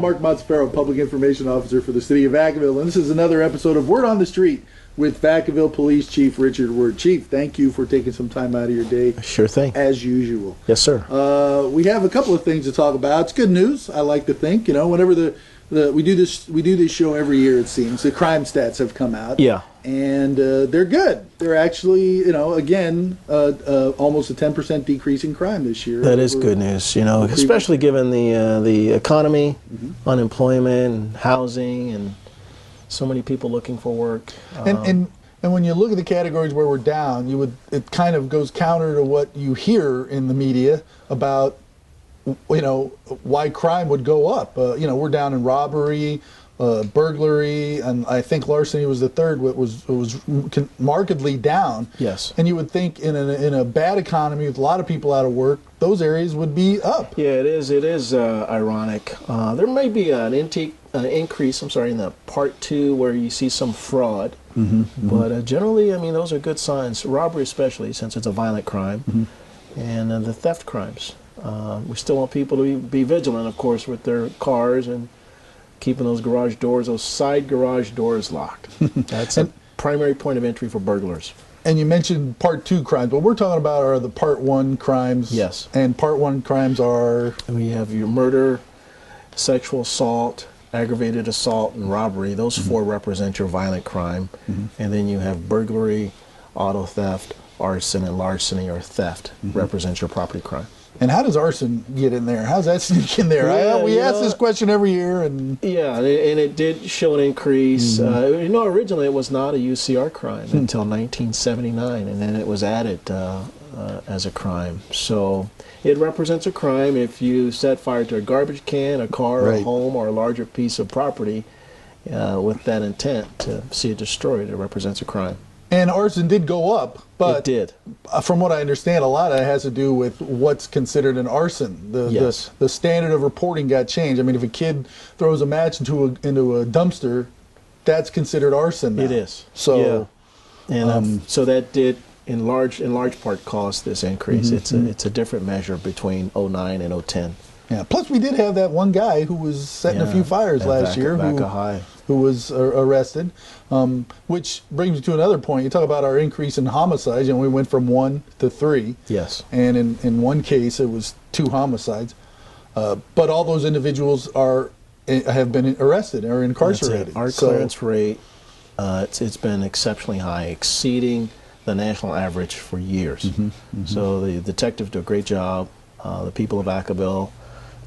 Mark Montefiore, Public Information Officer for the City of Vacaville, and this is another episode of Word on the Street with Vacaville Police Chief Richard Word. Chief, thank you for taking some time out of your day. Sure thing. As usual. Yes, sir. We have a couple of things to talk about. It's good news, I like to think. You know, whenever we do this show every year, it seems. The crime stats have come out. Yeah. And they're good. They're actually, again, almost a 10% decrease in crime this year. That is good news, especially given the economy, unemployment, housing, and so many people looking for work. And when you look at the categories where we're down, it kind of goes counter to what you hear in the media about, why crime would go up. We're down in robbery, burglary, and I think larceny was the third. It was markedly down. Yes. And you would think in a bad economy with a lot of people out of work, those areas would be up. Yeah, it is. It is ironic. There may be an increase. in the part 2 where you see some fraud. But generally, those are good signs. Robbery, especially since it's a violent crime, and the theft crimes. We still want people to be vigilant, of course, with their cars and keeping those side garage doors locked. That's a primary point of entry for burglars. And you mentioned part 2 crimes. What we're talking about are the part 1 crimes. Yes. And part 1 crimes are? We have your murder, sexual assault, aggravated assault, and robbery. Those 4 represent your violent crime. And then you have burglary, auto theft, arson, and larceny or theft represents your property crime. And how does arson get in there? How's that sneak in there? Yeah, we ask this question every year. And it did show an increase. Originally it was not a UCR crime until 1979, and then it was added as a crime. So it represents a crime if you set fire to a garbage can, a car, a home, or a larger piece of property with that intent to see it destroyed. It represents a crime. And arson did go up, but it did. From what I understand, a lot of it has to do with what's considered an arson. The standard of reporting got changed. If a kid throws a match into a dumpster, that's considered arson now. It is. So, so that did in large part cause this increase. It's a different measure between 09 and 010. Yeah. Plus, we did have that one guy who was setting a few fires last year. Who was arrested, which brings me to another point. You talk about our increase in homicides, we went from 1 to 3. Yes. And in one case, it was 2 homicides. But all those individuals have been arrested or incarcerated. Our clearance rate, it's been exceptionally high, exceeding the national average for years. So the detectives do a great job. The people of Vacaville,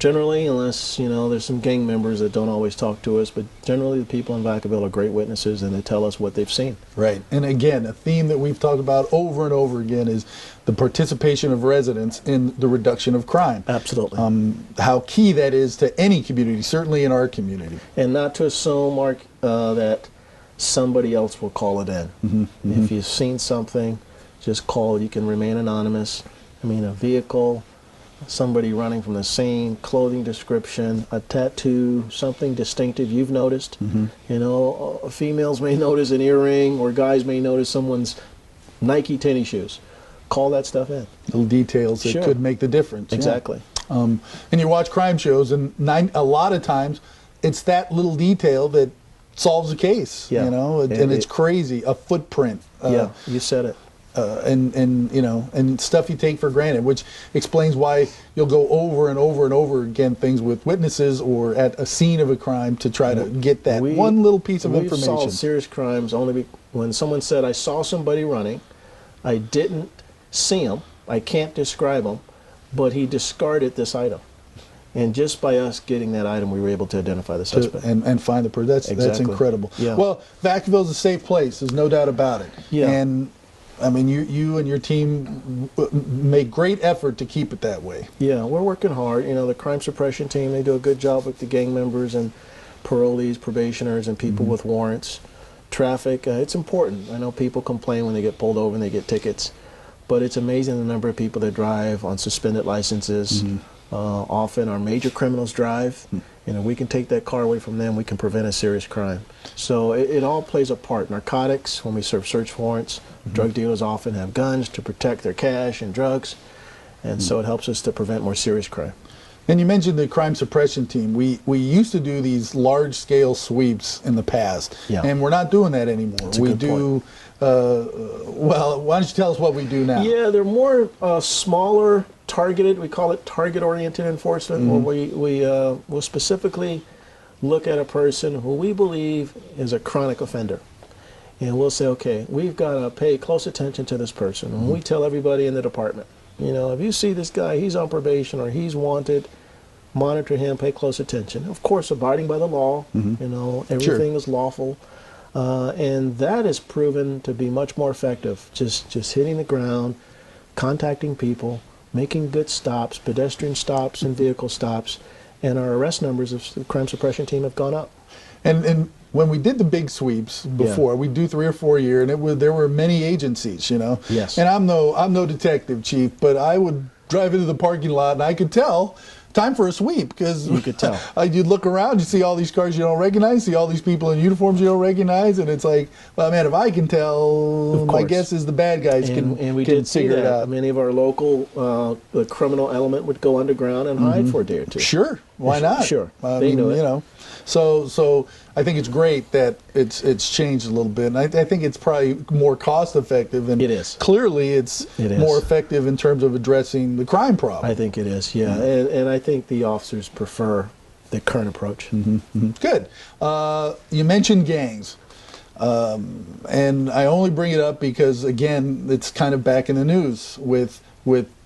generally, unless there's some gang members that don't always talk to us, but generally the people in Vacaville are great witnesses, and they tell us what they've seen. Right. And again, a theme that we've talked about over and over again is the participation of residents in the reduction of crime. Absolutely. How key that is to any community, certainly in our community. And not to assume, Mark, that somebody else will call it in. If you've seen something, just call. You can remain anonymous. a vehicle, somebody running from the scene, clothing description, a tattoo, something distinctive you've noticed. Females may notice an earring, or guys may notice someone's Nike tennis shoes. Call that stuff in. Little details that could make the difference. Exactly. Yeah. And you watch crime shows, and a lot of times it's that little detail that solves the case. Yeah. And it's crazy. A footprint. Yeah, you said it. And stuff you take for granted, which explains why you'll go over and over and over again things with witnesses or at a scene of a crime to try to get that one little piece of information. We solve serious crimes only when someone said, I saw somebody running, I didn't see him, I can't describe him, but he discarded this item. And just by us getting that item, we were able to identify the suspect. And find the person. That's incredible. Yeah. Well, Vacaville's a safe place. There's no doubt about it. Yeah. And you and your team make great effort to keep it that way. Yeah, we're working hard. The crime suppression team, they do a good job with the gang members and parolees, probationers, and people with warrants. Traffic, it's important. I know people complain when they get pulled over and they get tickets, but it's amazing the number of people that drive on suspended licenses. Often our major criminals drive. We can take that car away from them, we can prevent a serious crime. So it all plays a part. Narcotics, when we serve search warrants, drug dealers often have guns to protect their cash and drugs, and so it helps us to prevent more serious crime. And you mentioned the crime suppression team. We used to do these large scale sweeps in the past, Yeah. and we're not doing that anymore. That's a We good do. Well, why don't you tell us what we do now? Yeah, they're more smaller, targeted. We call it target-oriented enforcement, where we'll specifically look at a person who we believe is a chronic offender. And we'll say, okay, we've got to pay close attention to this person. And we tell everybody in the department, you know, if you see this guy, he's on probation or he's wanted, monitor him, pay close attention. Of course, abiding by the law, you know, everything is lawful. And that is proven to be much more effective. Just hitting the ground, contacting people, making good stops, pedestrian stops and vehicle stops. And our arrest numbers of the crime suppression team have gone up. And when we did the big sweeps before, we do 3 or 4 a year, and there were many agencies, you know. Yes. And I'm no detective, Chief, but I would drive into the parking lot and I could tell time for a sweep, because you could tell. You'd look around, you see all these cars you don't recognize, see all these people in uniforms you don't recognize, and it's like, well, man, if I can tell, my guess is the bad guys can figure it out. Many of our local the criminal element would go underground and hide for a day or two. Sure, why not? Sure, I they mean, know it. you know. So I think it's great that it's changed a little bit, and I think it's probably more cost effective, and it is. Clearly it's more effective in terms of addressing the crime problem. I think it is, yeah, and I think the officers prefer the current approach. Good. You mentioned gangs, and I only bring it up because, again, it's kind of back in the news with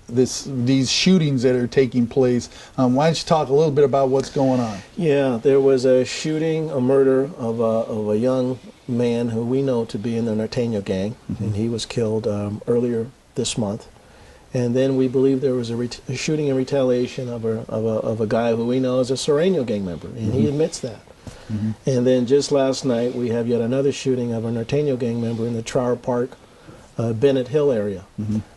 these shootings that are taking place. Why don't you talk a little bit about what's going on? Yeah, there was a shooting, a murder of a young man who we know to be in the Norteño gang, and he was killed earlier this month. And then we believe there was a shooting in retaliation of a guy who we know is a Sureño gang member, and he admits that. And then just last night we have yet another shooting of a Norteño gang member in the Trower Park, Bennett Hill area.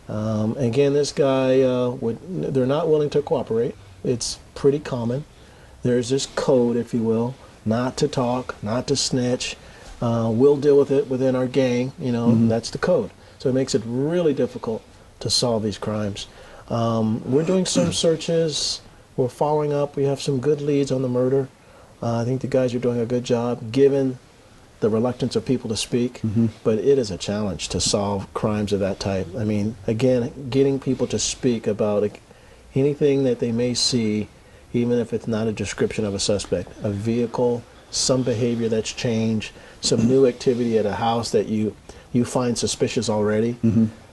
Again, this guy, they're not willing to cooperate. It's pretty common. There's this code, if you will, not to talk, not to snitch. We'll deal with it within our gang, you know, that's the code. So it makes it really difficult to solve these crimes. We're doing some searches. We're following up. We have some good leads on the murder. I think the guys are doing a good job, given the reluctance of people to speak, but it is a challenge to solve crimes of that type. I mean, again, getting people to speak about anything that they may see, even if it's not a description of a suspect, a vehicle, some behavior that's changed, some new activity at a house that you find suspicious already.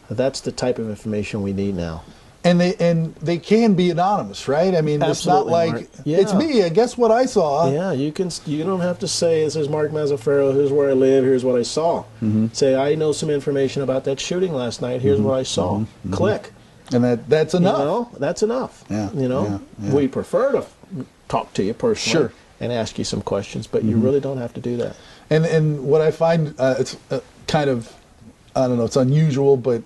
That's the type of information we need now. And they can be anonymous, right? I mean, Absolutely, it's not like Mark. it's me. Guess what I saw? Yeah, you don't have to say, this is Mark Mazzaferro, here's where I live, here's what I saw. Say, I know some information about that shooting last night, here's what I saw. Click. And that's enough. You know, that's enough. Yeah. You know, we prefer to talk to you personally and ask you some questions, but you really don't have to do that. And what I find, it's kind of, I don't know, it's unusual, but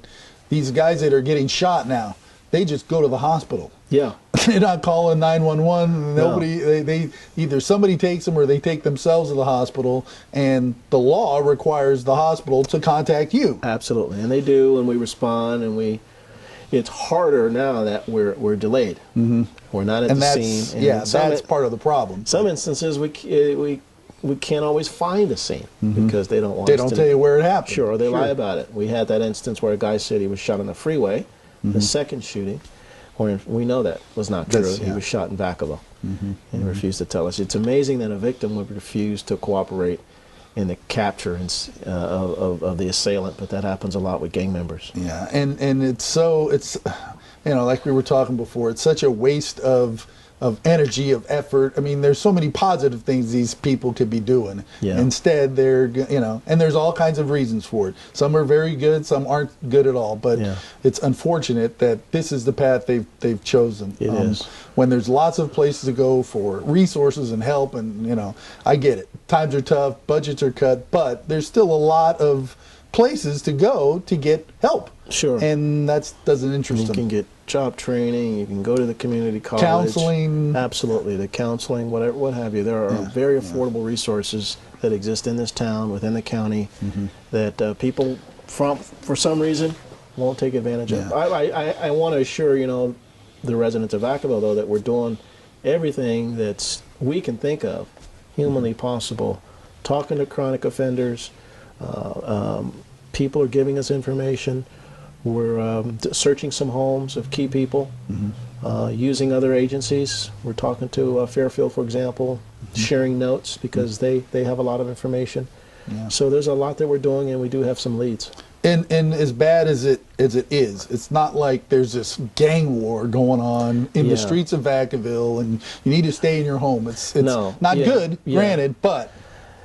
these guys that are getting shot now, they just go to the hospital. Yeah. They're not calling 911. Nobody. They either somebody takes them or they take themselves to the hospital, and the law requires the hospital to contact you. Absolutely, and they do, and we respond, and it's harder now that we're delayed. We're not at the scene. And that's part of the problem. Some instances we can't always find the scene because they don't want. They don't tell you where it happened. Sure, they lie about it. We had that instance where a guy said he was shot on the freeway. The second shooting, where we know that was not true. He was shot in Vacaville, and he refused to tell us. It's amazing that a victim would refuse to cooperate in the capture of the assailant, but that happens a lot with gang members. Yeah, and it's you know, like we were talking before, it's such a waste of energy, of effort. I mean, there's so many positive things these people could be doing. Yeah. Instead, they're, you know, and there's all kinds of reasons for it. Some are very good, some aren't good at all. But it's unfortunate that this is the path they've chosen. It is. When there's lots of places to go for resources and help, and, you know, I get it. Times are tough, budgets are cut, but there's still a lot of places to go to get help. Sure. And that doesn't interest them. You can get job training, you can go to the community college. Counseling. Absolutely, the counseling, whatever, what have you. There are very affordable resources that exist in this town, within the county, that people, for some reason, won't take advantage of. I want to assure, you know, the residents of Vacaville, though, that we're doing everything that's we can think of, humanly possible. Talking to chronic offenders, people are giving us information. We're searching some homes of key people, using other agencies. We're talking to Fairfield, for example, sharing notes because they have a lot of information. Yeah. So there's a lot that we're doing, and we do have some leads. And as bad as it is, it's not like there's this gang war going on in the streets of Vacaville, and you need to stay in your home. It's not good, granted, but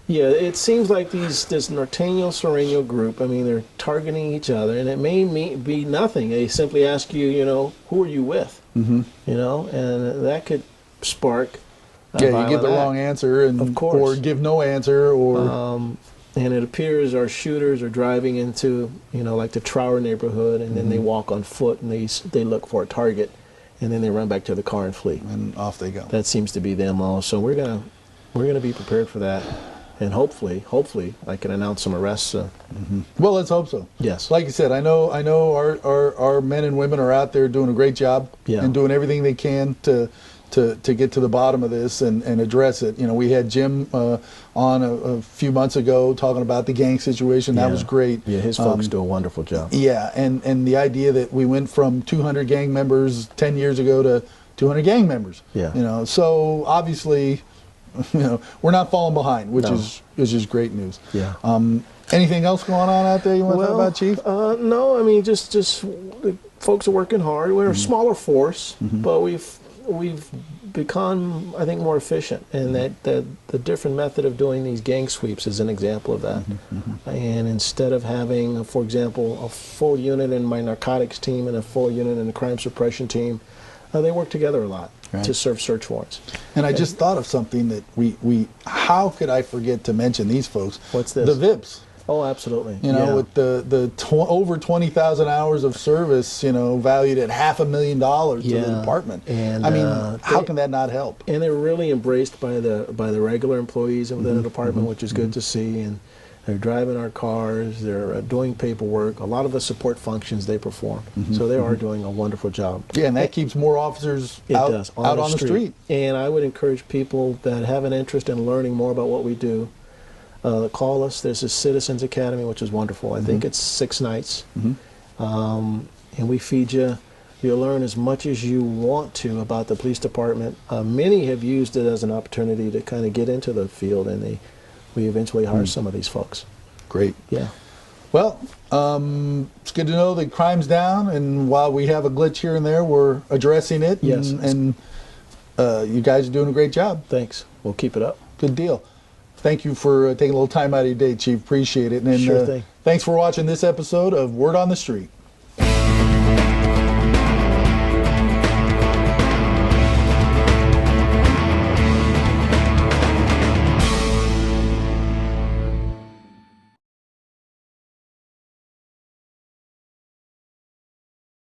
yeah, it seems like this Norteño-Sureño group, I mean, they're targeting each other, and it may be nothing. They simply ask you, who are you with? And that could spark you give the wrong answer, and of course, or give no answer, or and it appears our shooters are driving into, like the Trower neighborhood, and then they walk on foot, and they look for a target, and then they run back to the car and flee. And off they go. That seems to be the MO. So we're gonna be prepared for that, and hopefully, I can announce some arrests. Well, let's hope so. Yes. Like you said, I know our men and women are out there doing a great job and doing everything they can to get to the bottom of this and address it. We had Jim on a few months ago talking about the gang situation. That was great. Yeah, his folks do a wonderful job. Yeah, and the idea that we went from 200 gang members 10 years ago to 200 gang members. Yeah. So obviously, we're not falling behind, which is great news. Yeah. Anything else going on out there you want to talk about, Chief? No, I mean just folks are working hard. We're a smaller force, but we've become, I think, more efficient, and that the different method of doing these gang sweeps is an example of that. And instead of having, for example, a full unit in my narcotics team and a full unit in the crime suppression team, they work together a lot to serve search warrants. And I just thought of something that we how could I forget to mention these folks? What's this? The VIPs. Oh, absolutely. With the over 20,000 hours of service, valued at $500,000 to the department. And I mean, how can that not help? And they're really embraced by the regular employees within the department, which is good to see. And they're driving our cars. They're doing paperwork. A lot of the support functions they perform. So they are doing a wonderful job. Yeah, and that keeps more officers out on the street. And I would encourage people that have an interest in learning more about what we do. Call us. There's a Citizens Academy, which is wonderful. I think it's 6 nights. And we feed you. You'll learn as much as you want to about the police department. Many have used it as an opportunity to kind of get into the field, and we eventually hire some of these folks. Great. Yeah. Well, it's good to know that crime's down, and while we have a glitch here and there, we're addressing it. Yes. And you guys are doing a great job. Thanks. We'll keep it up. Good deal. Thank you for taking a little time out of your day, Chief. Appreciate it. And sure thing. Thanks for watching this episode of Word on the Street.